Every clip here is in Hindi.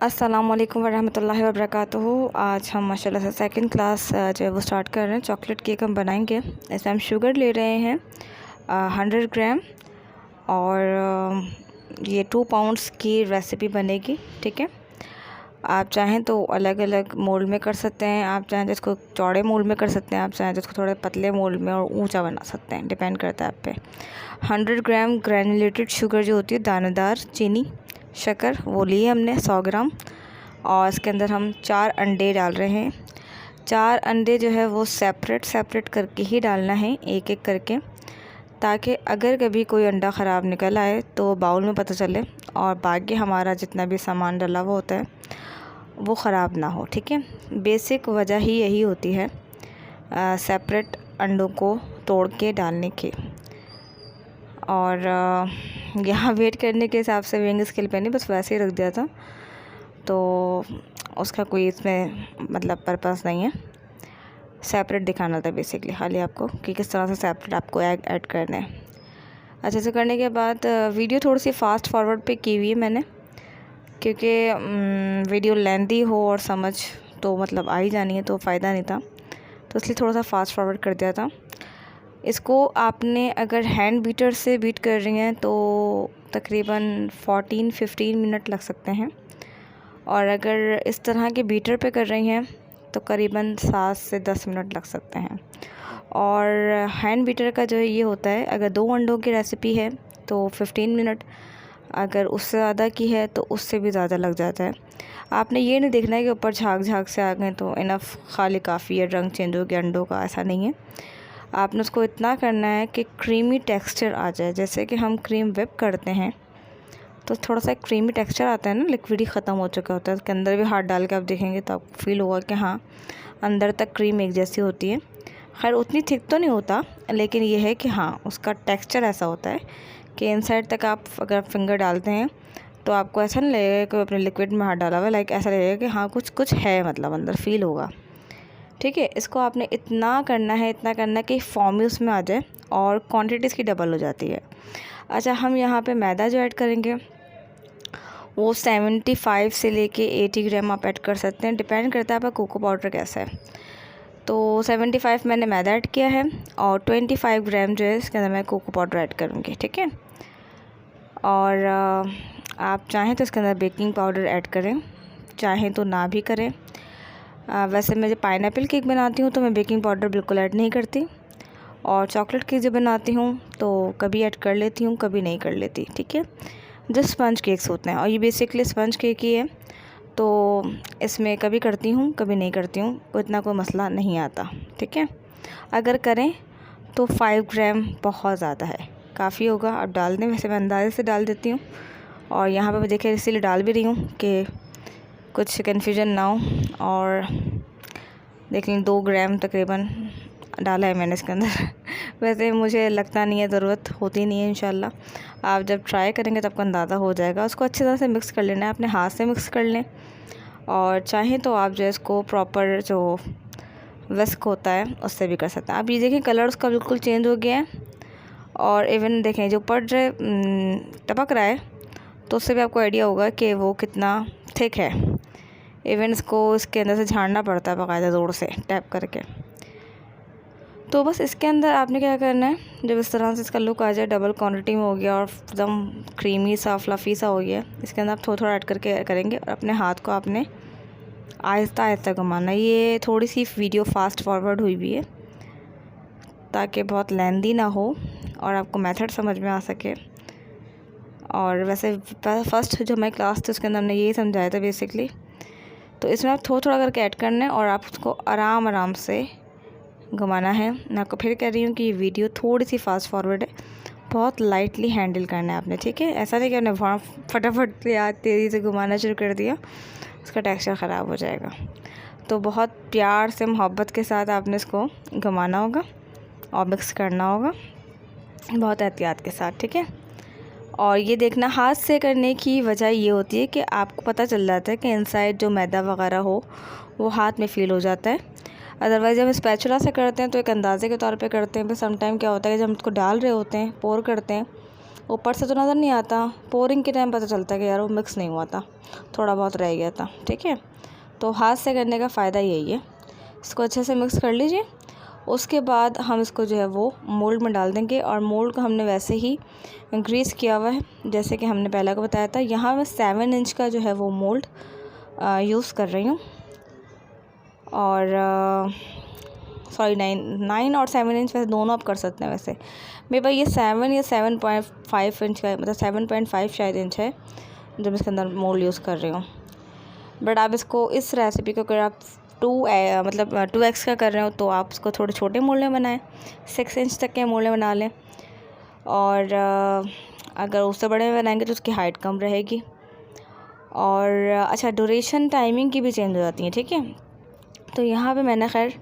अस्सलाम वालेकुम वरहमतुल्लाहि वबरकातुहू। आज हम माशाल्लाह से सेकंड क्लास जो है वो स्टार्ट कर रहे हैं। चॉकलेट केक हम बनाएंगे। इसमें हम शुगर ले रहे हैं 100 ग्राम और ये 2 पाउंड्स की रेसिपी बनेगी। ठीक है, आप चाहें तो अलग अलग मोल्ड में कर सकते हैं, आप चाहें तो इसको चौड़े मोल्ड में कर सकते हैं, आप चाहें तो इसको थोड़े पतले मोल्ड में और ऊंचा बना सकते हैं, डिपेंड करता है आप पे। 100 ग्राम ग्रैनुलेटेड शुगर जो होती है, दानेदार चीनी शक्कर, वो लिए हमने 100 ग्राम। और इसके अंदर हम 4 अंडे डाल रहे हैं। 4 अंडे जो है वो सेपरेट करके ही डालना है, एक एक करके, ताकि अगर कभी कोई अंडा ख़राब निकल आए तो बाउल में पता चले और बाकी हमारा जितना भी सामान डला हुआ होता है वो ख़राब ना हो। ठीक है, बेसिक वजह ही यही होती है सेपरेट अंडों को तोड़ के डालने की। और यहाँ वेट करने के हिसाब से वेइंग स्केल पे नहीं, बस वैसे ही रख दिया था, तो उसका कोई इसमें मतलब पर्पस नहीं है। सेपरेट दिखाना था बेसिकली, खाली आपको कि किस तरह से सेपरेट आपको ऐड करना है। अच्छे से करने के बाद वीडियो थोड़ी सी फास्ट फॉरवर्ड पे की हुई है मैंने, क्योंकि वीडियो लेंथी हो और समझ तो मतलब आ ही जानी है, तो फ़ायदा नहीं था, तो इसलिए थोड़ा सा फास्ट फॉरवर्ड कर दिया था। इसको आपने अगर हैंड बीटर से बीट कर रही हैं तो तकरीबन 14-15 मिनट लग सकते हैं, और अगर इस तरह के बीटर पे कर रही हैं तो करीबन 7 से 10 मिनट लग सकते हैं। और हैंड बीटर का जो ये होता है, अगर 2 अंडों की रेसिपी है तो 15 मिनट, अगर उससे ज़्यादा की है तो उससे भी ज़्यादा लग जाता है। आपने ये नहीं देखना है कि ऊपर झाग से आ गए तो इनफ, खाली काफ़ी है, रंग चेंज हो गया अंडों का, ऐसा नहीं है। आपने उसको इतना करना है कि क्रीमी टेक्सचर आ जाए, जैसे कि हम क्रीम व्हिप करते हैं तो थोड़ा सा क्रीमी टेक्सचर आता है ना, लिक्विड ही ख़त्म हो चुका होता है, उसके अंदर भी हाथ डाल के आप देखेंगे तो आपको फील होगा कि हाँ, अंदर तक क्रीम एक जैसी होती है। खैर उतनी थिक तो नहीं होता, लेकिन ये है कि हाँ, उसका टेक्सचर ऐसा होता है कि इनसाइड तक आप अगर फिंगर डालते हैं तो आपको ऐसा नहीं लगेगा कि अपने लिक्विड में हाथ डाला हुआ, लाइक ऐसा लगेगा कि हाँ कुछ है, मतलब अंदर फील होगा। ठीक है, इसको आपने इतना करना है कि फॉर्म ही उसमें आ जाए और क्वांटिटी इसकी डबल हो जाती है। अच्छा, हम यहाँ पे मैदा जो ऐड करेंगे वो 75 से लेके 80 ग्राम आप ऐड कर सकते हैं, डिपेंड करता है आपका कोको पाउडर कैसा है। तो 75 मैंने मैदा ऐड किया है और 25 ग्राम जो है इसके अंदर मैं कोको पाउडर ऐड करूँगी। ठीक है, और आप चाहें तो इसके अंदर बेकिंग पाउडर ऐड करें, चाहें तो ना भी करें। वैसे मैं जब पाइनएप्पल केक बनाती हूँ तो मैं बेकिंग पाउडर बिल्कुल ऐड नहीं करती, और चॉकलेट केक जब बनाती हूँ तो कभी ऐड कर लेती हूँ, कभी नहीं कर लेती। ठीक है, जो स्पंज केक्स होते हैं, और ये बेसिकली स्पंज केक ही है, तो इसमें कभी करती हूँ कभी नहीं करती हूँ, इतना कोई मसला नहीं आता। ठीक है, अगर करें तो 5 ग्राम बहुत ज़्यादा है, काफ़ी होगा, आप डाल दें। वैसे मैं अंदाज़े से डाल देती हूँ, और यहाँ पर मैं देखिए इसीलिए डाल भी रही हूँ कि कुछ कन्फ्यूजन ना हो। और देख लें 2 ग्राम तकरीबन डाला है मैंने इसके अंदर। वैसे मुझे लगता नहीं है, ज़रूरत होती नहीं है, इंशाल्लाह आप जब ट्राई करेंगे तब आपको अंदाज़ा हो जाएगा। उसको अच्छी तरह से मिक्स कर लेना है, अपने हाथ से मिक्स कर लें, और चाहें तो आप जो इसको प्रॉपर जो विस्क होता है उससे भी कर सकते हैं। आप ये देखें कलर उसका बिल्कुल चेंज हो गया है, और इवन देखें जो ऊपर जो टपक रहा है तो उससे भी आपको आइडिया होगा कि वो कितना थिक है। इवन इसको इसके अंदर से झाड़ना पड़ता है बाकायदा ज़ोर से टैप करके। तो बस इसके अंदर आपने क्या करना है, जब इस तरह से इसका लुक आ जाए, डबल क्वांटिटी में हो गया और एकदम क्रीमी सा फ्लफ़ी सा हो गया, इसके अंदर आप थोड़ा ऐड करके करेंगे, और अपने हाथ को आपने आहिस्ता आहिस्ता घुमाना। ये थोड़ी सी वीडियो फास्ट फॉरवर्ड हुई भी है ताकि बहुत लेंदी ना हो और आपको मेथड समझ में आ सके। और वैसे फर्स्ट जो हमारी क्लास थी उसके अंदर हमने यही समझाया था बेसिकली। तो इसमें आप थोड़ा करके ऐड करना है, और आप उसको आराम से घुमाना है। मैं आपको फिर कह रही हूँ कि ये वीडियो थोड़ी सी फास्ट फॉरवर्ड है, बहुत लाइटली हैंडल करना है आपने। ठीक है, ऐसा नहीं कि आपने फटाफट या तेज़ी से घुमाना शुरू कर दिया, उसका टेक्सचर ख़राब हो जाएगा। तो बहुत प्यार से मोहब्बत के साथ आपने इसको घुमाना होगा और मिक्स करना होगा, बहुत एहतियात के साथ। ठीक है, और ये देखना हाथ से करने की वजह ये होती है कि आपको पता चल जाता है कि इनसाइड जो मैदा वगैरह हो वो हाथ में फ़ील हो जाता है। अदरवाइज़ जब हम स्पैचुला से करते हैं तो एक अंदाज़े के तौर पे करते हैं, पर समटाइम क्या होता है कि जब हम उसको डाल रहे होते हैं, पोर करते हैं, ऊपर से तो नज़र नहीं आता, पोरिंग के टाइम पता चलता है कि यार वो मिक्स नहीं हुआ था, थोड़ा बहुत रह गया था। ठीक है, तो हाथ से करने का फ़ायदा यही है। इसको अच्छे से मिक्स कर लीजिए। उसके बाद हम इसको जो है वो मोल्ड में डाल देंगे, और मोल्ड को हमने वैसे ही ग्रीस किया हुआ है जैसे कि हमने पहले को बताया था। यहाँ मैं 7 इंच का जो है वो मोल्ड यूज़ कर रही हूँ, और सॉरी 9 और 7 इंच वैसे दोनों आप कर सकते हैं। वैसे मेरे पास ये 7 या 7.5 इंच का, मतलब 7.5 शायद इंच है जो मैं इसके अंदर मोल्ड यूज़ कर रही हूँ। बट आप इसको इस रेसिपी को अगर आप 2x का कर रहे हो तो आप इसको थोड़े छोटे मोल्ड में बनाएं, 6 इंच तक के मोल्ड में बना लें। और अगर उससे बड़े में बनाएंगे तो उसकी हाइट कम रहेगी। और अच्छा, ड्यूरेशन टाइमिंग की भी चेंज हो जाती है। ठीक है, तो यहाँ पे मैंने खैर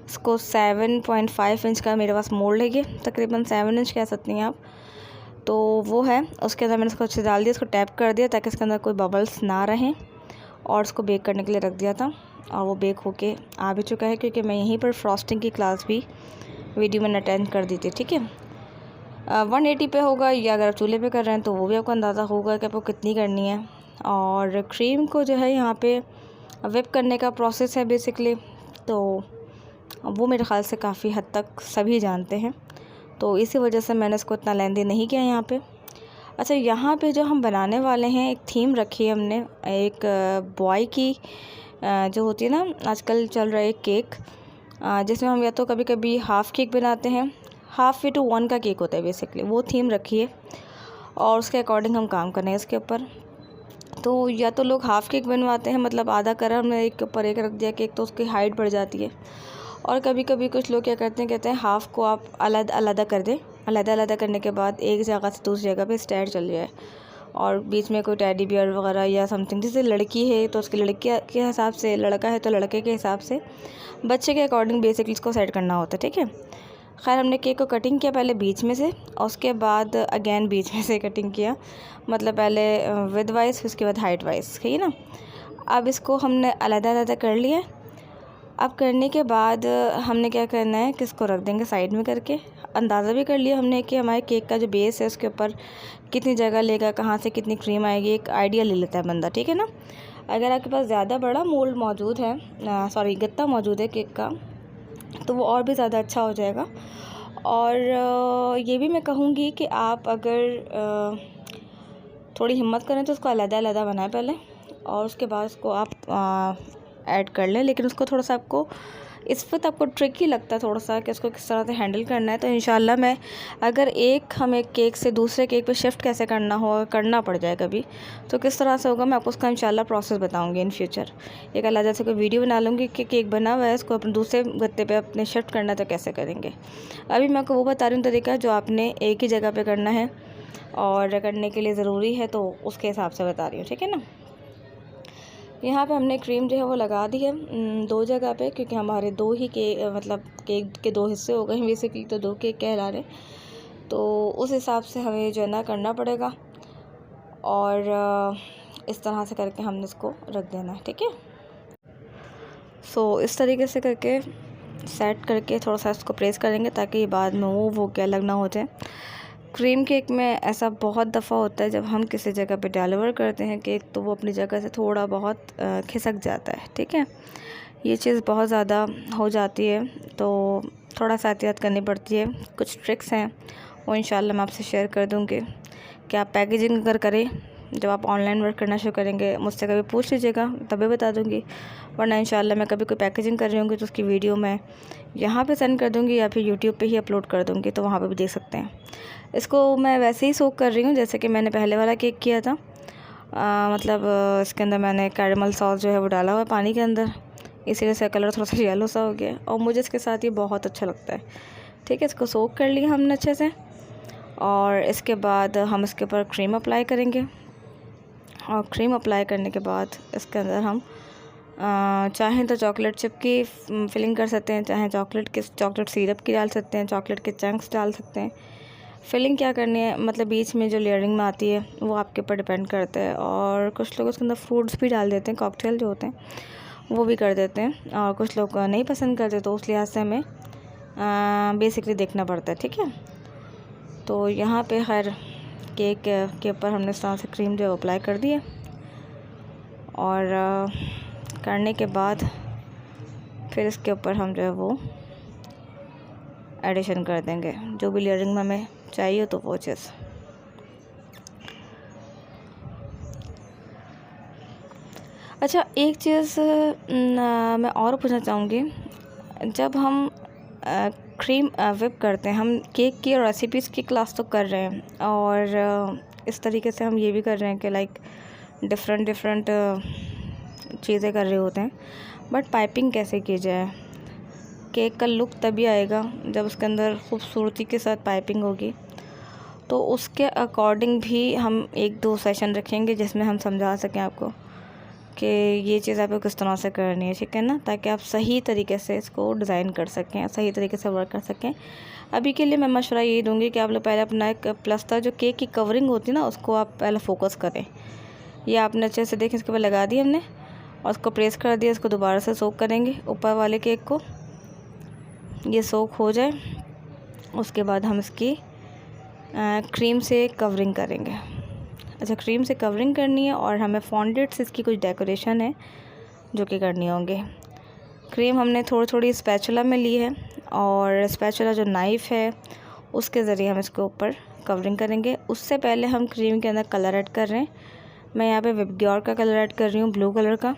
इसको 7.5 इंच का मेरे पास मोल्ड है, ये तकरीबन 7 इंच कह सकती हैं आप, तो वो है। उसके अंदर मैंने इसको अच्छे डाल दिया, इसको टैप कर दिया ताकि इसके अंदर कोई बबल्स ना रहें, और उसको बेक करने के लिए रख दिया था। और वो बेक होके आ भी चुका है, क्योंकि मैं यहीं पर फ्रॉस्टिंग की क्लास भी वीडियो में अटेंड कर दी थी। ठीक है, 180 पे होगा, या अगर आप चूल्हे पे कर रहे हैं तो वो भी आपको अंदाज़ा होगा कि आपको कितनी करनी है। और क्रीम को जो है यहाँ पे व्हिप करने का प्रोसेस है बेसिकली, तो वो मेरे ख़्याल से काफ़ी हद तक सभी जानते हैं, तो इसी वजह से मैंने इसको इतना लेंदी नहीं किया यहाँ पे। अच्छा, यहाँ पे जो हम बनाने वाले हैं, एक थीम रखी है हमने, एक बॉय की जो होती है ना आजकल चल रहा है एक केक, जिसमें हम या तो कभी कभी हाफ़ केक बनाते हैं, हाफ़ टू 1 का केक होता है बेसिकली, वो थीम रखी है और उसके अकॉर्डिंग हम काम करने हैं इसके ऊपर। तो या तो लोग हाफ़ केक बनवाते हैं, मतलब आधा करा हमने एक के ऊपर एक रख दिया केक, तो उसकी हाइट बढ़ जाती है। और कभी कभी कुछ लोग क्या करते हैं, कहते हैं हाफ़ को आप अलग कर दें, अलग करने के बाद एक जगह से दूसरी जगह पे स्टेयर चल जाए, और बीच में कोई टेडी बियर वगैरह या समथिंग, जैसे लड़की है तो उसकी लड़की के हिसाब से, लड़का है तो लड़के के हिसाब से, बच्चे के अकॉर्डिंग बेसिकली इसको सेट करना होता है। ठीक है, खैर हमने केक को कटिंग किया पहले बीच में से, और उसके बाद अगेन बीच में से कटिंग किया, मतलब पहले विद वाइज, उसके बाद हाइट वाइज, ठीक है ना। अब इसको हमने अलग कर लिया। अब करने के बाद हमने क्या करना है कि इसको रख देंगे साइड में करके। अंदाज़ा भी कर लिया हमने कि हमारे केक का जो बेस है उसके ऊपर कितनी जगह लेगा, कहाँ से कितनी क्रीम आएगी, एक आइडिया ले लेता है बंदा। ठीक है ना, अगर आपके पास ज़्यादा बड़ा मोल्ड मौजूद है, गत्ता मौजूद है केक का, तो वो और भी ज़्यादा अच्छा हो जाएगा। और ये भी मैं कहूँगी कि आप अगर थोड़ी हिम्मत करें तो उसको अलग बनाएं पहले, और उसके बाद उसको आप ऐड कर लें। लेकिन उसको थोड़ा सा आपको इस वक्त आपको ट्रिकी लगता है थोड़ा सा कि उसको किस तरह से हैंडल करना है, तो इंशाल्लाह मैं अगर हमें केक से दूसरे केक पे शिफ्ट कैसे करना पड़ जाए कभी, तो किस तरह से होगा मैं आपको उसका इंशाल्लाह प्रोसेस बताऊंगी इन फ्यूचर। एक अलग जैसे कोई वीडियो बना लूँगी कि केक बना हुआ है, इसको अपने दूसरे गत्ते पे अपने शिफ्ट करना तो कैसे करेंगे। अभी मैं आपको वो बता रही हूँ तरीका जो आपने एक ही जगह पर करना है और करने के लिए ज़रूरी है, तो उसके हिसाब से बता रही हूँ। ठीक है ना, यहाँ पे हमने क्रीम जो है वो लगा दी है 2 जगह पे, क्योंकि हमारे 2 ही मतलब केक के 2 हिस्से हो गए हैं बेसिकली, तो 2 केक कहला रहे, तो उस हिसाब से हमें जो है ना करना पड़ेगा। और इस तरह से करके हमने इसको रख देना है। ठीक है, सो इस तरीके से करके सेट करके थोड़ा सा इसको प्रेस करेंगे ताकि बाद में वो क्या अलग ना हो जाए। क्रीम केक में ऐसा बहुत दफ़ा होता है जब हम किसी जगह पे डिलीवर करते हैं केक, तो वो अपनी जगह से थोड़ा बहुत खिसक जाता है। ठीक है, ये चीज़ बहुत ज़्यादा हो जाती है, तो थोड़ा सा एहतियात करनी पड़ती है। कुछ ट्रिक्स हैं वो इंशाल्लाह मैं आपसे शेयर कर दूँगी कि आप पैकेजिंग अगर करें, जब आप ऑनलाइन वर्क करना शुरू करेंगे मुझसे कभी पूछ लीजिएगा, तभी बता दूँगी, वरना इंशाल्लाह मैं कभी कोई पैकेजिंग कर रही होंगी तो उसकी वीडियो मैं यहाँ पे सेंड कर दूँगी या फिर यूट्यूब पे ही अपलोड कर दूँगी, तो वहाँ पे भी देख सकते हैं। इसको मैं वैसे ही सोक कर रही हूँ जैसे कि मैंने पहले वाला केक किया था, मतलब इसके अंदर मैंने कैरेमल सॉस जो है वो डाला हुआ है पानी के अंदर, इसीलिए इसका कलर थोड़ा सा येलो सा हो गया, और मुझे इसके साथ ये बहुत अच्छा लगता है। ठीक है, इसको सोक कर लिया हमने अच्छे से, और इसके बाद हम इसके ऊपर क्रीम अप्लाई करेंगे, और क्रीम अप्लाई करने के बाद इसके अंदर हम चाहें तो चॉकलेट चिप की फिलिंग कर सकते हैं, चाहें चॉकलेट सिरप की डाल सकते हैं, चॉकलेट के चंक्स डाल सकते हैं। फिलिंग क्या करनी है, मतलब बीच में जो लेयरिंग में आती है वो आपके ऊपर डिपेंड करता है, और कुछ लोग उसके अंदर फ्रूट्स भी डाल देते हैं, कॉकटेल जो होते हैं वो भी कर देते हैं, और कुछ लोग नहीं पसंद करते, तो उस लिहाज से हमें बेसिकली देखना पड़ता है। ठीक है, तो यहाँ पे खैर केक के ऊपर हमने इस तरह से क्रीम जो है अप्लाई कर दी है, और करने के बाद फिर इसके ऊपर हम जो है वो एडिशन कर देंगे जो भी लेयरिंग में हमें चाहिए तो वो चीज़। अच्छा, एक चीज़ मैं और पूछना चाहूँगी, जब हम क्रीम विप करते हैं, हम केक की रेसिपीज़ की क्लास तो कर रहे हैं, और इस तरीके से हम ये भी कर रहे हैं कि लाइक डिफरेंट चीज़ें कर रहे होते हैं, बट पाइपिंग कैसे की जाए? केक का लुक तभी आएगा जब उसके अंदर खूबसूरती के साथ पाइपिंग होगी। तो उसके अकॉर्डिंग भी हम 1-2 सेशन रखेंगे जिसमें हम समझा सकें आपको कि ये चीज़ आपको किस तरह से करनी है, ठीक है ना, ताकि आप सही तरीके से इसको डिज़ाइन कर सकें, सही तरीके से वर्क कर सकें। अभी के लिए मैं मशवरा यही दूँगी कि आप लोग पहले अपना एक प्लास्टर जो केक की कवरिंग होती है ना, उसको आप पहले फ़ोकस करें। ये आपने अच्छे से देखें, इसके ऊपर लगा दी हमने और उसको प्रेस कर दिया। इसको दोबारा से सोक करेंगे ऊपर वाले केक को, ये सोक हो जाए, उसके बाद हम इसकी क्रीम से कवरिंग करेंगे। अच्छा, क्रीम से कवरिंग करनी है और हमें फॉन्डेड से इसकी कुछ डेकोरेशन है जो कि करनी होंगे। क्रीम हमने थोड़ी स्पैचुला में ली है, और स्पैचुला जो नाइफ़ है उसके ज़रिए हम इसके ऊपर कवरिंग करेंगे। उससे पहले हम क्रीम के अंदर कलर ऐड कर रहे हैं। मैं यहाँ पे विपग्योर का कलर ऐड कर रही हूँ, ब्लू कलर का।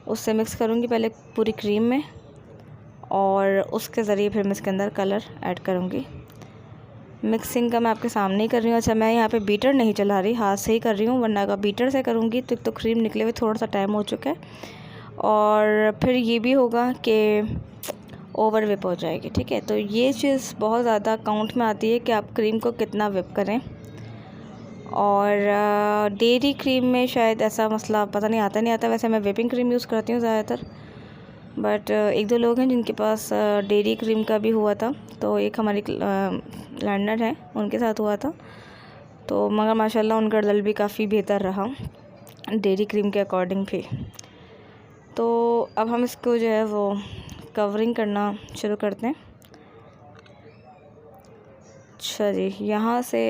उससे मिक्स करूँगी पहले पूरी क्रीम में, और उसके ज़रिए फिर मैं इसके अंदर कलर ऐड करूँगी। मिक्सिंग का मैं आपके सामने ही कर रही हूँ। अच्छा, मैं यहाँ पे बीटर नहीं चला रही, हाथ से ही कर रही हूँ, वरना अगर बीटर से करूँगी तो क्रीम निकले हुए थोड़ा सा टाइम हो चुका है, और फिर ये भी होगा कि ओवर विप हो जाएगी, ठीक है। तो ये चीज़ बहुत ज़्यादा काउंट में आती है कि आप क्रीम को कितना विप करें, और डेयरी क्रीम में शायद ऐसा मसला पता नहीं आता। वैसे मैं विपिंग क्रीम यूज़ करती हूँ ज़्यादातर, बट 1-2 लोग हैं जिनके पास डेयरी क्रीम का भी हुआ था। तो एक हमारी लर्नर है, उनके साथ हुआ था, तो मगर माशाल्लाह उनका रिज़ल्ट भी काफ़ी बेहतर रहा डेयरी क्रीम के अकॉर्डिंग भी। तो अब हम इसको जो है वो कवरिंग करना शुरू करते हैं। अच्छा जी, यहाँ से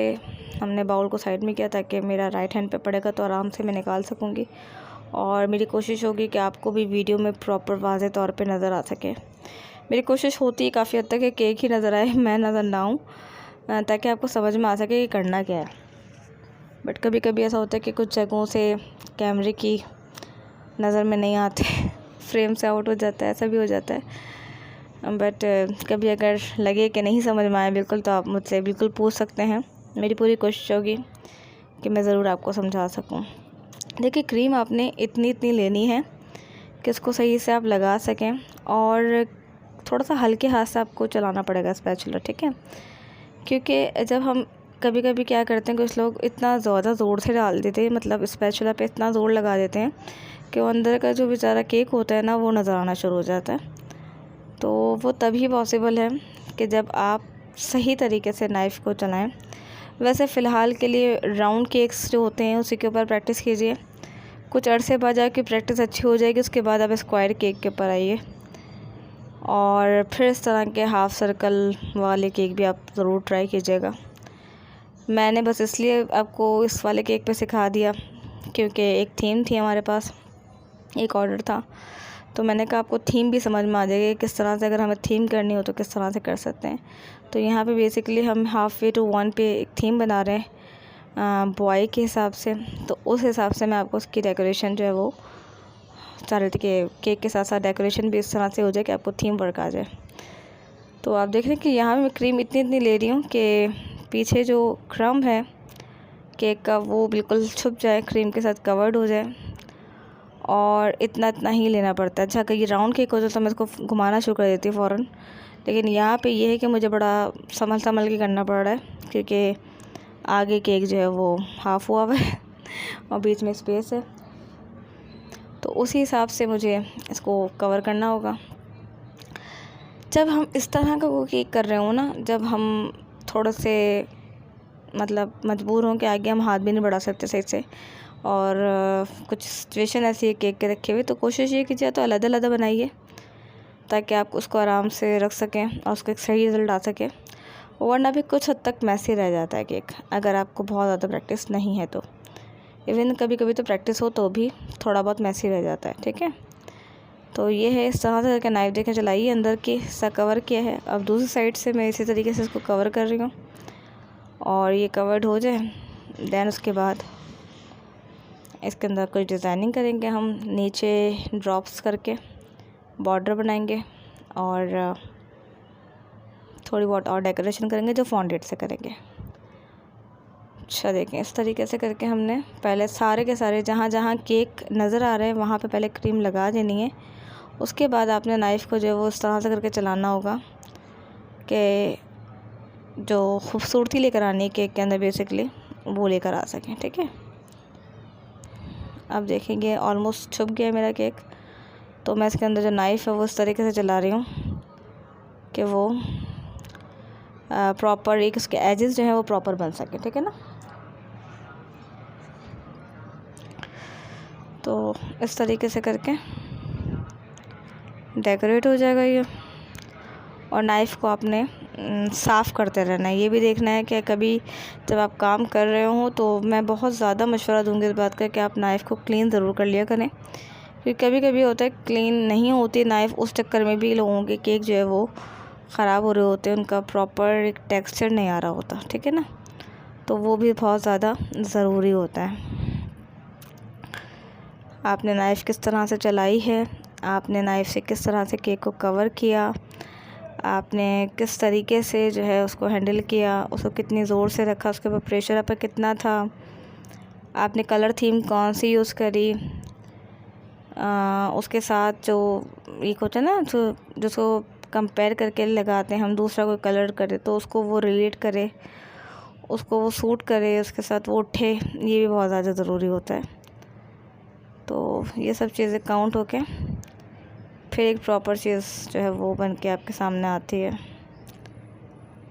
हमने बाउल को साइड में किया ताकि मेरा राइट हैंड पे पड़ेगा तो आराम से मैं निकाल सकूँगी, और मेरी कोशिश होगी कि आपको भी वीडियो में प्रॉपर वाज़े तौर पे नज़र आ सके। मेरी कोशिश होती है काफ़ी हद तक कि केक ही नज़र आए, मैं नज़र ना आऊँ, ताकि आपको समझ में आ सके कि करना क्या है। बट कभी कभी ऐसा होता है कि कुछ जगहों से कैमरे की नज़र में नहीं आते, फ्रेम से आउट हो जाता है, ऐसा भी हो जाता है। बट कभी अगर लगे कि नहीं समझ में आए बिल्कुल, तो आप मुझसे बिल्कुल पूछ सकते हैं। मेरी पूरी कोशिश होगी कि मैं ज़रूर आपको समझा सकूं। देखिए, क्रीम आपने इतनी लेनी है कि उसको सही से आप लगा सकें, और थोड़ा सा हल्के हाथ से आपको चलाना पड़ेगा स्पैचुला, ठीक है। क्योंकि जब हम कभी कभी क्या करते हैं, कुछ लोग इतना ज़्यादा ज़ोर से डाल देते हैं, मतलब स्पैचुला पे इतना ज़ोर लगा देते हैं कि वो अंदर का जो बेचारा केक होता है ना, वो नज़र आना शुरू हो जाता है। तो वो तभी पॉसिबल है कि जब आप सही तरीके से नाइफ़ को चलाएं। वैसे फ़िलहाल के लिए राउंड केक्स जो होते हैं उसी के ऊपर प्रैक्टिस कीजिए। कुछ अरसे बाद जाके प्रैक्टिस अच्छी हो जाएगी, उसके बाद आप स्क्वायर केक के ऊपर आइए, और फिर इस तरह के हाफ़ सर्कल वाले केक भी आप ज़रूर ट्राई कीजिएगा। मैंने बस इसलिए आपको इस वाले केक पे सिखा दिया क्योंकि एक थीम थी हमारे पास, एक ऑर्डर था, तो मैंने कहा आपको थीम भी समझ में आ जाएगी किस तरह से, अगर हमें थीम करनी हो तो किस तरह से कर सकते हैं। तो यहाँ पे बेसिकली हम हाफ वे टू 1 पे एक थीम बना रहे हैं बॉय के हिसाब से। तो उस हिसाब से मैं आपको उसकी डेकोरेशन जो है वो चाह रही थी कि केक के साथ साथ डेकोरेशन भी इस तरह से हो जाए कि आपको थीम वर्क आ जाए। तो आप देख रहे हैं कि यहाँ मैं क्रीम इतनी ले रही हूँ कि पीछे जो क्रम्ब है केक का वो बिल्कुल छुप जाए, क्रीम के साथ कवर्ड हो जाए, और इतना ही लेना पड़ता है। अच्छा, अगर ये राउंड केक हो जाए तो मैं इसको घुमाना शुरू कर देती हूँ फ़ौरन, लेकिन यहाँ पे ये है कि मुझे बड़ा संभल के करना पड़ रहा है क्योंकि आगे केक जो है वो हाफ़ हुआ हुआ है और बीच में स्पेस है, तो उसी हिसाब से मुझे इसको कवर करना होगा। जब हम इस तरह का वो केक कर रहे हो ना, जब हम थोड़े से मतलब मजबूर हों कि आगे हम हाथ भी नहीं बढ़ा सकते सही से, और कुछ सिचुएशन ऐसी है केक के रखे हुए, तो कोशिश ये कीजिए तो अलग-अलग बनाइए ताकि आप उसको आराम से रख सकें और उसका एक सही रिज़ल्ट आ सके। वरना भी कुछ हद तक मैसी रह जाता है केक, अगर आपको बहुत ज़्यादा प्रैक्टिस नहीं है तो। इवन कभी कभी तो प्रैक्टिस हो तो भी थोड़ा बहुत मैसी रह जाता है, ठीक है। तो ये है, इस तरह से करके नाइफ़ देखें चलाइए, अंदर की सा कवर किया है। अब दूसरी साइड से मैं इसी तरीके से इसको कवर कर रही हूँ, और ये कवर्ड हो जाए देन उसके बाद इसके अंदर कुछ डिज़ाइनिंग करेंगे हम, नीचे ड्रॉप्स करके बॉर्डर बनाएंगे और थोड़ी बहुत और डेकोरेशन करेंगे जो फॉन्डेंट से करेंगे। अच्छा देखें, इस तरीके से करके हमने पहले सारे के सारे जहाँ जहाँ केक नज़र आ रहे हैं वहाँ पे पहले क्रीम लगा देनी है। उसके बाद आपने नाइफ़ को जो है वो इस तरह से करके चलाना होगा कि जो खूबसूरती लेकर आनी है केक के अंदर बेसिकली वो लेकर आ सकें, ठीक है। अब देखेंगे ऑलमोस्ट छुप गया मेरा केक, तो मैं इसके अंदर जो नाइफ़ है वो इस तरीके से चला रही हूँ कि वो प्रॉपर एक उसके एजेस जो है वो प्रॉपर बन सके, ठीक है ना। तो इस तरीके से करके डेकोरेट हो जाएगा ये। और नाइफ़ को आपने साफ़ करते रहना है। ये भी देखना है कि कभी जब आप काम कर रहे हो तो मैं बहुत ज़्यादा मशवरा दूंगी इस बात का कि आप नाइफ़ को क्लीन ज़रूर कर लिया करें, क्योंकि कभी कभी होता है क्लीन नहीं होती नाइफ़, उस चक्कर में भी लोगों के केक जो है वो ख़राब हो रहे होते हैं, उनका प्रॉपर एक टेक्सचर नहीं आ रहा होता, ठीक है ना। तो वो भी बहुत ज़्यादा ज़रूरी होता है। आपने नाइफ़ किस तरह से चलाई है, आपने नाइफ़ से किस तरह से केक को कवर किया, आपने किस तरीके से जो है उसको हैंडल किया, उसको कितनी ज़ोर से रखा, उसके ऊपर प्रेशर आप कितना था, आपने कलर थीम कौन सी यूज़ करी, उसके साथ जो एक होता है ना जो जिसको कंपेयर करके लगाते हैं हम, दूसरा कोई कलर करे तो उसको वो रिलेट करे, उसको वो सूट करे, उसके साथ वो उठे, ये भी बहुत ज़्यादा ज़रूरी होता है। तो ये सब चीज़ें काउंट होके फिर एक प्रॉपर चीज़ जो है वो बन के आपके सामने आती है।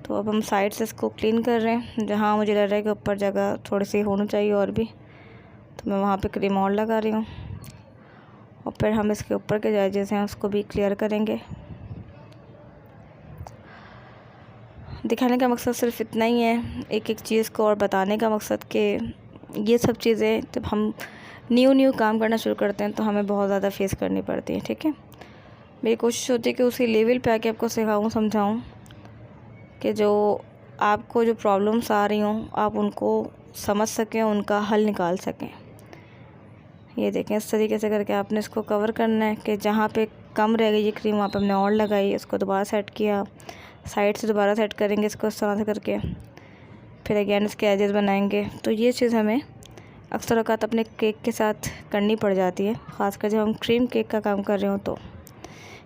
तो अब हम साइड से इसको क्लीन कर रहे हैं, जहाँ मुझे लग रहा है कि ऊपर जगह थोड़ी सी होनी चाहिए और भी, तो मैं वहाँ पे क्रीम और लगा रही हूँ। और फिर हम इसके ऊपर के जो एजेस हैं उसको भी क्लियर करेंगे। दिखाने का मकसद सिर्फ इतना ही है, एक एक चीज़ को और बताने का मकसद कि ये सब चीज़ें जब हम न्यू काम करना शुरू करते हैं तो हमें बहुत ज़्यादा फेस करनी पड़ती है, ठीक है। मेरी कोशिश होती है कि उसी लेवल पे आके आपको सिखाऊं, समझाऊं कि जो आपको जो प्रॉब्लम्स आ रही हों आप उनको समझ सकें, उनका हल निकाल सकें। ये देखें, इस तरीके से करके आपने इसको कवर करना है कि जहाँ पे कम रह गई ये क्रीम वहाँ पे हमने और लगाई, इसको दोबारा सेट किया, साइड से दोबारा सेट करेंगे इसको इस तरह से करके, फिर अगेन इसके एजेस बनाएंगे। तो ये चीज़ हमें अक्सर औक़ात अपने केक के साथ करनी पड़ जाती है, ख़ासकर जब हम क्रीम केक का काम कर रहे हो तो,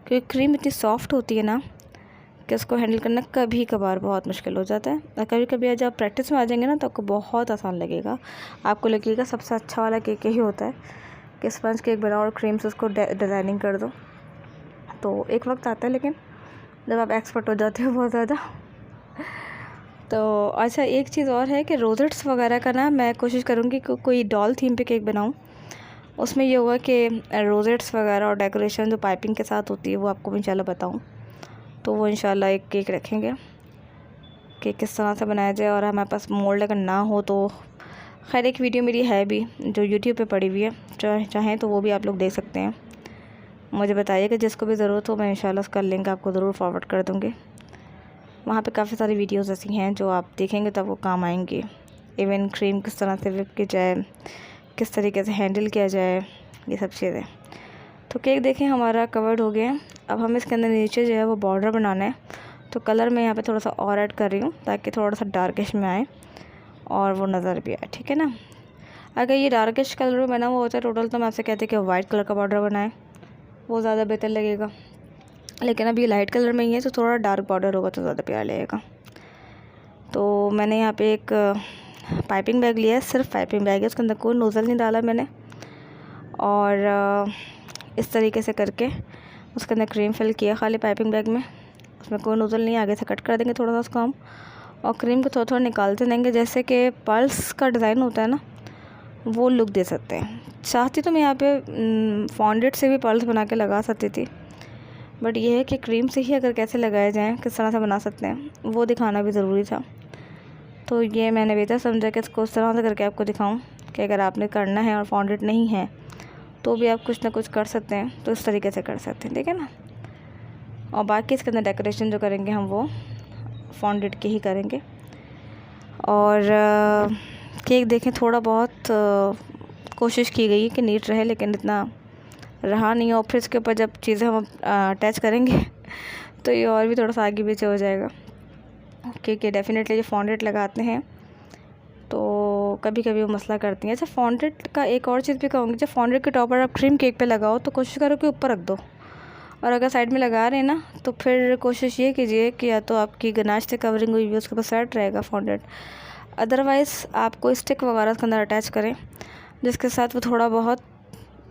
क्योंकि क्रीम इतनी सॉफ्ट होती है ना कि उसको हैंडल करना कभी कभार बहुत मुश्किल हो जाता है। और कभी कभी जब प्रैक्टिस में आ जाएंगे ना तो आपको बहुत आसान लगेगा, आपको लगेगा सबसे अच्छा वाला केक यही होता है कि स्पंज केक बनाओ और क्रीम से उसको डिज़ाइनिंग कर दो। तो एक वक्त आता है लेकिन जब आप एक्सपर्ट हो जाते हो बहुत ज़्यादा। तो अच्छा, एक चीज़ और है कि रोज़ेट्स वगैरह का ना मैं कोशिश करूँगी कि कोई डॉल थीम पे केक बनाऊँ। उसमें ये होगा कि रोज़ेट्स वगैरह और डेकोरेशन जो पाइपिंग के साथ होती है वो आपको इंशाल्लाह बताऊँ। तो वो इंशाल्लाह एक केक रखेंगे कि किस तरह से बनाया जाए, और हमारे पास मोल्ड अगर ना हो तो खैर एक वीडियो मेरी है भी जो यूट्यूब पे पड़ी हुई है, चाहें तो वो भी आप लोग देख सकते हैं। मुझे बताइए कि जिसको भी ज़रूरत हो, मैं इंशाल्लाह उसका लिंक आपको ज़रूर फॉरवर्ड कर दूँगी। वहाँ पे काफ़ी सारी वीडियोस ऐसी हैं जो आप देखेंगे तो आपको काम आएंगी। इवन क्रीम किस तरह से विप की जाए, किस तरीके से हैंडल किया जाए, ये सब चीज़ें। तो केक देखें हमारा कवर्ड हो गया। अब हम इसके अंदर नीचे जो है वो बॉर्डर बनाना है, तो कलर मैं यहाँ पे थोड़ा सा और ऐड कर रही हूँ ताकि थोड़ा सा डार्किश में आए और वो नज़र भी आए, ठीक है ना। अगर ये डार्किश कलर में बना हुआ होता है टोटल, तो मैं आपसे कहती कि वाइट कलर का बॉर्डर बनाएं, वो ज़्यादा बेहतर लगेगा। लेकिन अब ये लाइट कलर में ही है तो थोड़ा डार्क बॉर्डर होगा तो ज़्यादा प्यारा लगेगा। तो मैंने यहाँ पे एक पाइपिंग बैग लिया है, सिर्फ पाइपिंग बैग है, उसके अंदर कोई नोज़ल नहीं डाला मैंने। और इस तरीके से करके उसके अंदर क्रीम फिल किया खाली पाइपिंग बैग में, उसमें कोई नोज़ल नहीं। आगे से कट कर देंगे थोड़ा सा उसको हम, और क्रीम को थोड़ा थोड़ा निकालते देंगे, जैसे कि पल्स का डिज़ाइन होता है ना, वो लुक दे सकते हैं। चाहती तो मैं यहाँ पे फॉन्डेंट से भी पल्स बना के लगा सकती थी, बट ये है कि क्रीम से ही अगर कैसे लगाए जाएँ, किस तरह से बना सकते हैं, वो दिखाना भी ज़रूरी था। तो ये मैंने बेहतर समझा कि इसको उस तरह से करके आपको दिखाऊं कि अगर आपने करना है और फॉन्डेंट नहीं है तो भी आप कुछ ना कुछ कर सकते हैं, तो इस तरीके से कर सकते हैं, ठीक है ना। और बाकी इसके अंदर डेकोरेशन जो करेंगे हम वो फॉन्डेंट के ही करेंगे। और केक देखें थोड़ा बहुत कोशिश की गई कि नीट रहे, लेकिन इतना रहा नहीं। और फिर इसके ऊपर जब चीज़ें हम अटैच करेंगे तो ये और भी थोड़ा सा आगे पीछे हो जाएगा, क्योंकि डेफिनेटली जो फॉन्डेंट लगाते हैं तो कभी कभी वो मसला करती हैं। अच्छा, फॉन्डेंट का एक और चीज़ भी कहूँगी, जब फॉन्डेंट के टॉपर आप क्रीम केक पे लगाओ तो कोशिश करो कि ऊपर रख दो, और अगर साइड में लगा रहे हैं ना तो फिर कोशिश ये कीजिए कि या तो आपकी गनाश से कवरिंग हुई उसके ऊपर सेट रहेगा फॉन्डेंट, अदरवाइज़ आप कोई स्टिक वगैरह उसके अंदर अटैच करें जिसके साथ वो थोड़ा बहुत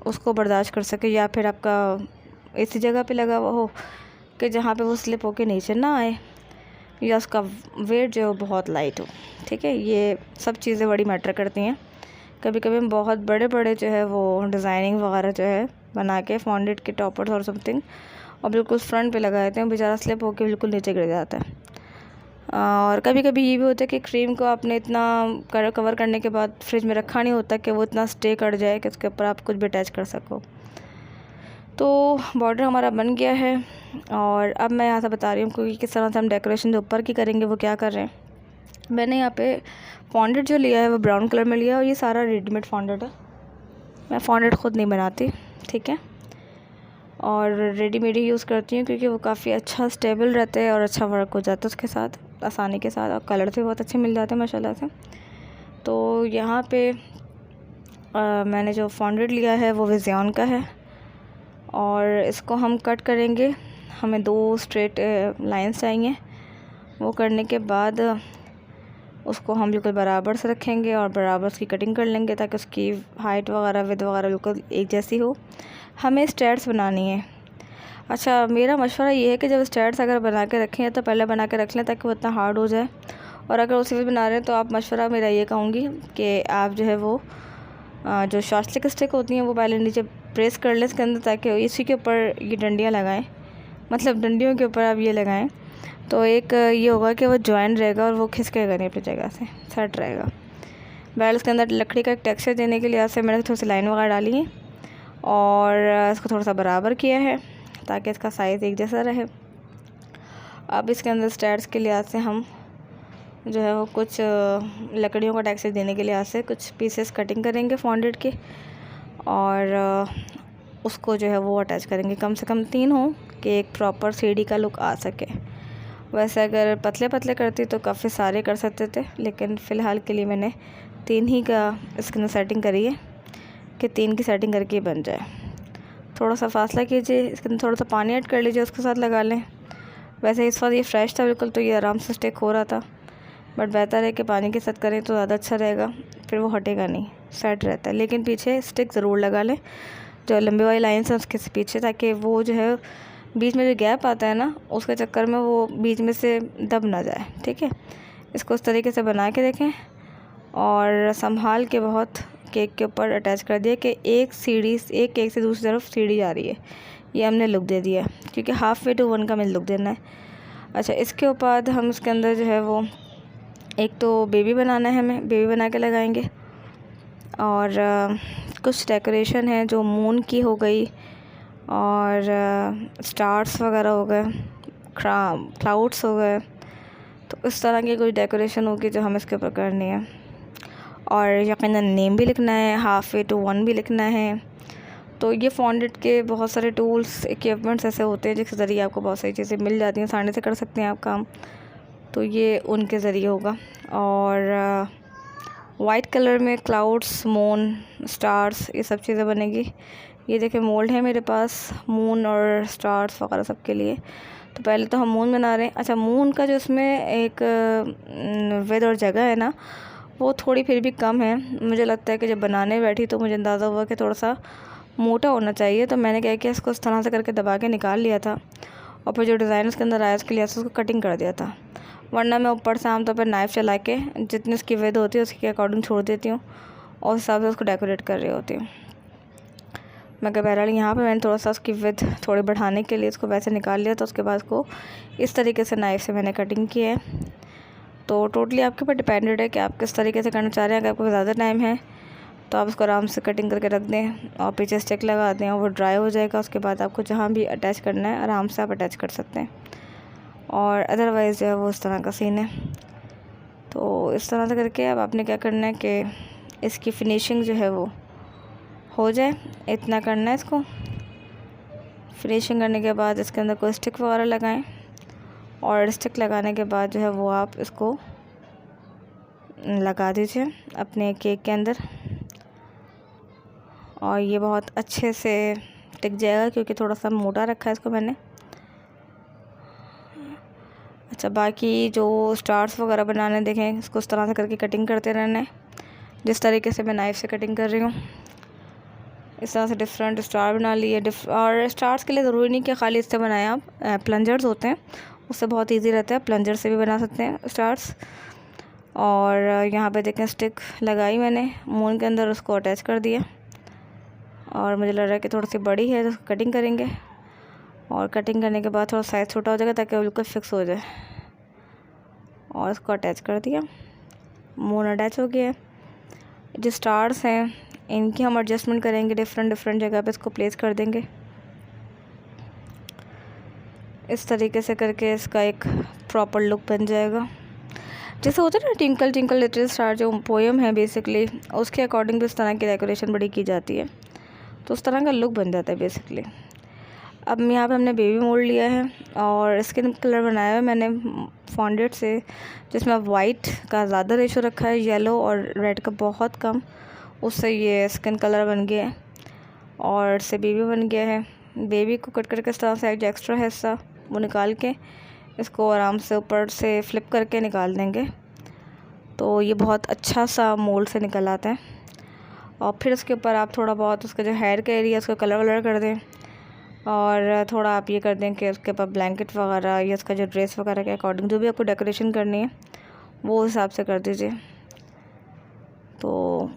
उसको बर्दाश्त कर सके, या फिर आपका ऐसी जगह पे लगा हुआ हो कि जहाँ पे वो स्लिप होके नीचे ना आए, या उसका वेट जो है वो बहुत लाइट हो, ठीक है। ये सब चीज़ें बड़ी मैटर करती हैं। कभी कभी हम बहुत बड़े बड़े जो है वो डिज़ाइनिंग वगैरह जो है बना के फॉन्डेंट के टॉपर्स और समथिंग और बिल्कुल फ्रंट पे लगा देते हैं, बेचारा स्लिप होके बिल्कुल नीचे गिर जाता है। और कभी कभी ये भी होता है कि क्रीम को आपने इतना कवर करने के बाद फ्रिज में रखा नहीं होता कि वो इतना स्टे कर जाए कि उसके ऊपर आप कुछ भी अटैच कर सको। तो बॉर्डर हमारा बन गया है, और अब मैं यहाँ से बता रही हूँ क्योंकि किस तरह से हम डेकोरेशन जो ऊपर की करेंगे वो क्या कर रहे हैं। मैंने यहाँ पे फॉन्डेंट जो लिया है वो ब्राउन कलर में लिया है, और ये सारा रेडीमेड फॉन्डेंट है, मैं फॉन्डेंट ख़ुद नहीं बनाती, ठीक है। और रेडीमेड ही यूज़ करती हूँ क्योंकि वो काफ़ी अच्छा स्टेबल रहता है और अच्छा वर्क हो जाता है उसके साथ आसानी के साथ, और कलर भी बहुत अच्छे मिल जाते हैं माशाल्लाह से। तो यहाँ पे मैंने जो फॉन्डेंट लिया है वो विज़ियन का है, और इसको हम कट करेंगे। हमें 2 स्ट्रेट लाइंस चाहिए, वो करने के बाद उसको हम बिल्कुल बराबर से रखेंगे और बराबर उसकी कटिंग कर लेंगे ताकि उसकी हाइट वगैरह विड्थ वगैरह बिल्कुल एक जैसी हो। हमें स्टेयर्स बनानी है। अच्छा, मेरा मशवरा ये है कि जब स्टेयर्स अगर बना के रखें तो पहले बना के रख लें ताकि वो इतना हार्ड हो जाए, और अगर उसी में बना रहे हैं तो आप मशवरा मेरा ये कहूँगी कि आप जो है वो जो शॉस्टिक स्टिक होती हैं वो पहले नीचे प्रेस कर लें इसके अंदर, ताकि इसी के ऊपर ये डंडियाँ लगाएं, मतलब डंडियों के ऊपर आप ये लगाएं तो एक ये होगा कि वो जॉइन रहेगा और वो खिसकेगा नहीं अपनी जगह से, सेट रहेगा। बैल उसके अंदर लकड़ी का एक टेक्सचर देने के लिए से मैंने थोड़ी सी लाइन वगैरह डाली है और इसको थोड़ा सा बराबर किया है ताकि इसका साइज़ एक जैसा रहे। अब इसके अंदर स्टेयर्स के लिहाज से हम जो है वो कुछ लकड़ियों का टेक्सचर देने के लिहाज से कुछ पीसेस कटिंग करेंगे फॉन्डेंट के, और उसको जो है वो अटैच करेंगे। कम से कम 3 हो कि एक प्रॉपर सीढ़ी का लुक आ सके। वैसे अगर पतले पतले करती तो काफ़ी सारे कर सकते थे, लेकिन फ़िलहाल के लिए मैंने 3 ही का इसके अंदर सेटिंग करी है कि 3 की सेटिंग करके बन जाए। थोड़ा सा फासला कीजिए, इसके अंदर थोड़ा सा पानी ऐड कर लीजिए, उसके साथ लगा लें। वैसे इस वक्त ये फ्रेश था बिल्कुल, तो ये आराम से स्टिक हो रहा था, बट बेहतर है कि पानी के साथ करें तो ज़्यादा अच्छा रहेगा, फिर वो हटेगा नहीं, सेट रहता है। लेकिन पीछे स्टिक ज़रूर लगा लें, जो लंबी वाली लाइन्स है उसके पीछे, ताकि वो जो है बीच में जो गैप आता है ना उसके चक्कर में वो बीच में से दब ना जाए, ठीक है। इसको इस तरीके से बना के देखें और संभाल के बहुत केक के ऊपर अटैच कर दिया कि एक केक से दूसरी तरफ सीढ़ी जा रही है। ये हमने लुक दे दिया है क्योंकि हाफ वे टू 1 का हमें लुक देना है। अच्छा, इसके बाद हम इसके अंदर जो है वो एक तो बेबी बनाना है, हमें बेबी बना के लगाएंगे, और कुछ डेकोरेशन है जो मून की हो गई और स्टार्स वगैरह हो गए, क्लाउड्स हो गए, तो इस तरह की कोई डेकोरेशन होगी जो हमें इसके ऊपर करनी है। और यकीनन नेम भी लिखना है, हाफ वे टू 1 भी लिखना है। तो ये फॉन्डेंट के बहुत सारे टूल्स इक्विपमेंट्स ऐसे होते हैं जिसके ज़रिए आपको बहुत सारी चीज़ें मिल जाती हैं, आसानी से कर सकते हैं आप काम, तो ये उनके ज़रिए होगा। और वाइट कलर में क्लाउड्स, मून, स्टार्स, ये सब चीज़ें बनेगी। ये देखिए मोल्ड है मेरे पास मून और स्टार्स वगैरह सब के लिए। तो पहले तो हम मून बना रहे हैं। अच्छा, मून का जो इसमें एक विड्थ और जगह है ना वो थोड़ी फिर भी कम है। मुझे लगता है कि जब बनाने बैठी तो मुझे अंदाज़ा हुआ कि थोड़ा सा मोटा होना चाहिए, तो मैंने क्या किया, इसको इस तरह से करके दबा के निकाल लिया था और फिर जो डिज़ाइन उसके अंदर आया उसके लिए उसको कटिंग कर दिया था। वरना मैं ऊपर से आमतौर पर नाइफ़ चला के जितनी उसकी विड्थ होती है उसके अकॉर्डिंग छोड़ देती हूँ और उस हिसाब से उसको डेकोरेट कर रही होती हूँ। मगर बहरहाल यहाँ पे मैंने थोड़ा सा उसकी विड्थ थोड़ी बढ़ाने के लिए इसको वैसे निकाल लिया। तो उसके बाद इसको इस तरीके से नाइफ़ से मैंने कटिंग की है। तो टोटली आपके ऊपर डिपेंडेड है कि आप किस तरीके से करना चाह रहे हैं। अगर आपको ज़्यादा टाइम है तो आप इसको आराम से कटिंग करके रख दें और पीछे स्टिक लगा दें और वो ड्राई हो जाएगा। उसके बाद आपको जहाँ भी अटैच करना है आराम से आप अटैच कर सकते हैं। और अदरवाइज़ जो है वो इस तरह का सीन है। तो इस तरह से करके अब आपने क्या करना है कि इसकी फिनिशिंग जो है वो हो जाए, इतना करना है इसको। फिनिशिंग करने के बाद इसके अंदर कोई स्टिक वगैरह लगाएं और स्टिक लगाने के बाद जो है वो आप इसको लगा दीजिए अपने केक के अंदर और ये बहुत अच्छे से टिक जाएगा क्योंकि थोड़ा सा मोटा रखा है इसको मैंने। अच्छा, बाकी जो स्टार्स वगैरह बनाने देखें इसको इस तरह से करके कटिंग करते रहना है, जिस तरीके से मैं नाइफ़ से कटिंग कर रही हूँ। इस तरह से डिफरेंट स्टार बना लिए। और स्टार्स के लिए ज़रूरी नहीं कि खाली इससे बनाएं आप, प्लंजर्स होते हैं उससे बहुत इजी रहता है, प्लंजर से भी बना सकते हैं स्टार्स। और यहाँ पे देखें स्टिक लगाई मैंने मून के अंदर, उसको अटैच कर दिया और मुझे लग रहा है कि थोड़ी सी बड़ी है तो कटिंग करेंगे और कटिंग करने के बाद थोड़ा साइज़ छोटा हो जाएगा ताकि वो बिल्कुल फिक्स हो जाए। और इसको अटैच कर दिया, मून अटैच हो गया। जो स्टार्स हैं इनकी हम एडजस्टमेंट करेंगे, डिफरेंट जगह पे इसको प्लेस कर देंगे। इस तरीके से करके इसका एक प्रॉपर लुक बन जाएगा। जैसे होता है ना ट्विंकल ट्विंकल लिटिल स्टार, जो पोएम है बेसिकली उसके अकॉर्डिंग भी इस तरह की डेकोरेशन बड़ी की जाती है, तो उस तरह का लुक बन जाता है बेसिकली। अब यहाँ पे हमने बेबी मोल्ड लिया है और स्किन कलर बनाया है मैंने फॉन्डेड से, जिसमें वाइट का ज़्यादा रेशो रखा है, येलो और रेड का बहुत कम। उससे ये स्किन कलर बन गया है और इससे बेबी बन गया है। बेबी को कट करके इस तरह से जो एक्स्ट्रा है हिस्सा वो निकाल के इसको आराम से ऊपर से फ्लिप करके निकाल देंगे, तो ये बहुत अच्छा सा मोल्ड से निकल आता है। और फिर उसके ऊपर आप थोड़ा बहुत उसका जो हेयर का एरिया उसको कलर वलर कर दें और थोड़ा आप ये कर दें कि उसके ऊपर ब्लैंकेट वगैरह या उसका जो ड्रेस वगैरह के अकॉर्डिंग जो भी आपको डेकोरेशन करनी है वो हिसाब से कर दीजिए। तो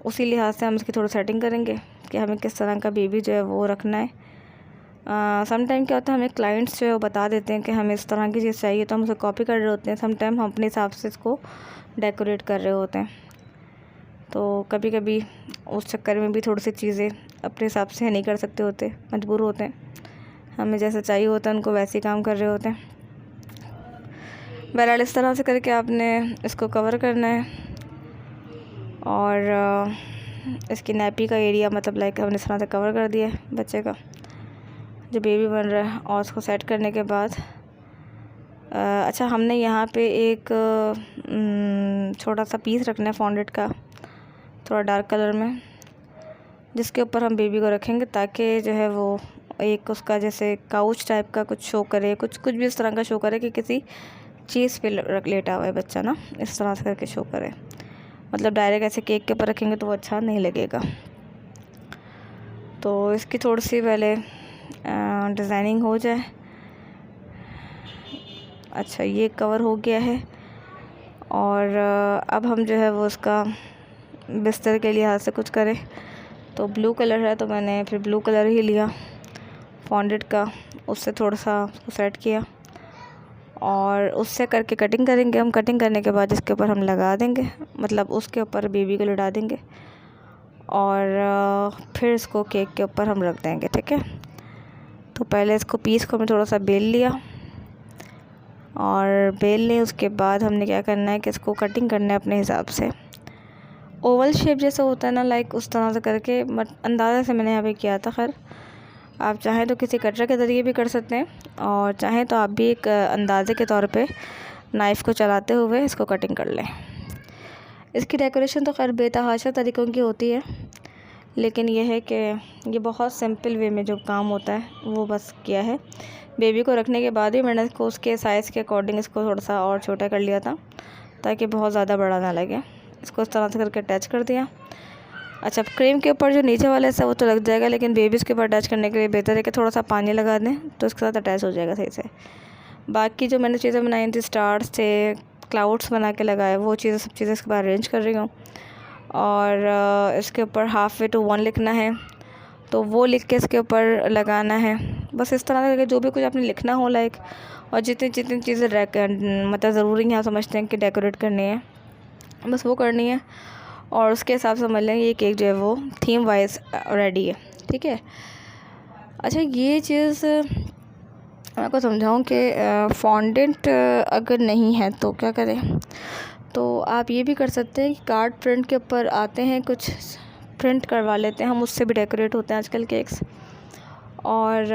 उसी लिहाज से हम इसकी थोड़ी सेटिंग करेंगे कि हमें किस तरह का बेबी जो है वो रखना है। सम टाइम क्या होता है, हमें क्लाइंट्स जो है वो बता देते हैं कि हमें इस तरह की चीज़ चाहिए, तो हम उसे कॉपी कर रहे होते हैं। सम टाइम हम अपने हिसाब से इसको डेकोरेट कर रहे होते हैं, तो कभी कभी उस चक्कर में भी थोड़ी सी चीज़ें अपने हिसाब से नहीं कर सकते होते, मजबूर होते हैं। हमें जैसा चाहिए होता है उनको वैसे ही काम कर रहे होते हैं। बहरहाल इस तरह से करके आपने इसको कवर करना है और इसकी नैपी का एरिया मतलब लाइक हमने इस तरह से कवर कर दिया है बच्चे का जो बेबी बन रहा है। और उसको सेट करने के बाद अच्छा, हमने यहाँ पे एक छोटा सा पीस रखना है फॉन्डेड का, थोड़ा डार्क कलर में, जिसके ऊपर हम बेबी को रखेंगे ताकि जो है वो एक उसका जैसे काउच टाइप का कुछ शो करे, कुछ भी इस तरह का शो करे कि किसी चीज़ पे लेटा हुआ है बच्चा ना, इस तरह से करके शो करे। मतलब डायरेक्ट ऐसे केक के ऊपर रखेंगे तो वो अच्छा नहीं लगेगा। तो इसकी थोड़ी सी पहले डिज़ाइनिंग हो जाए। अच्छा, ये कवर हो गया है और अब हम जो है वो उसका बिस्तर के लिहाज से कुछ करें। तो ब्लू कलर है तो मैंने फिर ब्लू कलर ही लिया फॉन्डेड का, उससे थोड़ा सा उसको सेट किया और उससे करके कटिंग करेंगे हम। कटिंग करने के बाद इसके ऊपर हम लगा देंगे, मतलब उसके ऊपर बेबी को लड़ा देंगे और फिर इसको केक के ऊपर हम रख देंगे। ठीक है, तो पहले इसको पीस को हमने थोड़ा सा बेल लिया और बेल लें, उसके बाद हमने क्या करना है कि इसको कटिंग करना है अपने हिसाब से। ओवल शेप जैसा होता है ना, लाइक उस तरह से करके अंदाज़े से मैंने यहाँ पे किया था। खैर आप चाहें तो किसी कटर के ज़रिए भी कर सकते हैं और चाहें तो आप भी एक अंदाज़े के तौर पे नाइफ़ को चलाते हुए इसको कटिंग कर लें। इसकी डेकोरेशन तो खैर बेतहाशा तरीक़ों की होती है, लेकिन यह है कि ये बहुत सिंपल वे में जो काम होता है वो बस किया है। बेबी को रखने के बाद भी मैंने इसको उसके साइज़ के अकॉर्डिंग इसको थोड़ा सा और छोटा कर लिया था ताकि बहुत ज़्यादा बड़ा ना लगे। इसको इस तरह से करके अटैच कर दिया। अच्छा, क्रीम के ऊपर जो नीचे वाला है वो तो लग जाएगा, लेकिन बेबीज़ के ऊपर अटैच करने के लिए बेहतर है कि थोड़ा सा पानी लगा दें तो इसके साथ अटैच हो जाएगा सही से। बाकी जो मैंने चीज़ें बनाई थी, स्टार्स थे, क्लाउड्स बना के लगाए, वो चीज़ें सब चीज़ें इसके बाद अरेंज कर रही हूँ। और इसके ऊपर हाफ वे टू 1 लिखना है, तो वो लिख के इसके ऊपर लगाना है। बस इस तरह से जो भी कुछ आपने लिखना हो लाइक, और जितनी जितनी चीज़ें मतलब ज़रूरी हैं आप समझते हैं कि डेकोरेट करनी है, बस वो करनी है। और उसके हिसाब से समझ लें ये केक जो है वो थीम वाइज रेडी है। ठीक है। अच्छा, ये चीज़ मैं आपको समझाऊँ कि फॉन्डेंट अगर नहीं है तो क्या करें। तो आप ये भी कर सकते हैं कि कार्ड प्रिंट के ऊपर आते हैं, कुछ प्रिंट करवा लेते हैं हम, उससे भी डेकोरेट होते हैं आजकल केक्स। और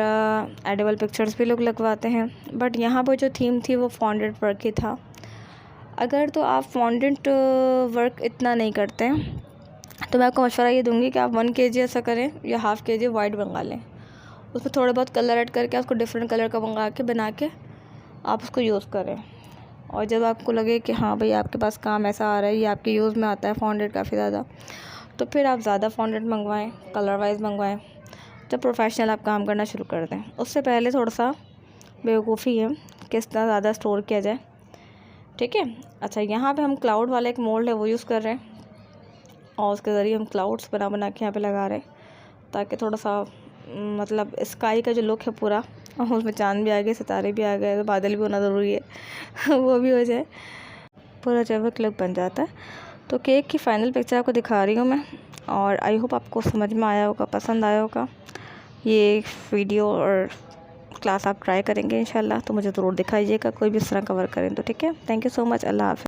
एडिबल पिक्चर्स भी लोग लगवाते हैं। बट यहाँ पर जो थीम थी वो फॉन्डेंट वर्क ही था। अगर तो आप फॉन्डेंट वर्क इतना नहीं करते हैं तो मैं आपको मशवरा ये दूंगी कि आप 1 kg ऐसा करें या ½ kg वाइट मंगा लें, उसमें थोड़ा बहुत कलर ऐड करके उसको डिफरेंट कलर का मंगा के बना के आप उसको यूज़ करें। और जब आपको लगे कि हाँ भाई आपके पास काम ऐसा आ रहा है, ये आपके यूज़ में आता है फॉन्डेंट काफ़ी ज़्यादा, तो फिर आप ज़्यादा फॉन्डेंट मंगवाएं, कलर वाइज मंगवाएं, जब प्रोफेशनल आप काम करना शुरू कर दें। उससे पहले थोड़ा सा बेवकूफ़ी है कि इतना ज़्यादा स्टोर किया जाए। ठीक है। अच्छा, यहाँ पे हम क्लाउड वाला एक मोल्ड है वो यूज़ कर रहे हैं, और उसके ज़रिए हम क्लाउड्स बना के यहाँ पे लगा रहे हैं, ताकि थोड़ा सा मतलब स्काई का जो लुक है पूरा, उसमें चाँद भी आ गए, सितारे भी आ गए, तो बादल भी होना ज़रूरी है वो भी हो जाए, पूरा जो है क्लिप बन जाता है। तो केक की फ़ाइनल पिक्चर आपको दिखा रही हूँ मैं, और आई होप आपको समझ में आया होगा, पसंद आया होगा ये वीडियो, और क्लास आप ट्राई करेंगे इंशाल्लाह तो मुझे ज़रूर दिखाइएगा, कोई भी इस तरह कवर करें तो। ठीक है। Thank you so much. अल्लाह हाफ़िज़।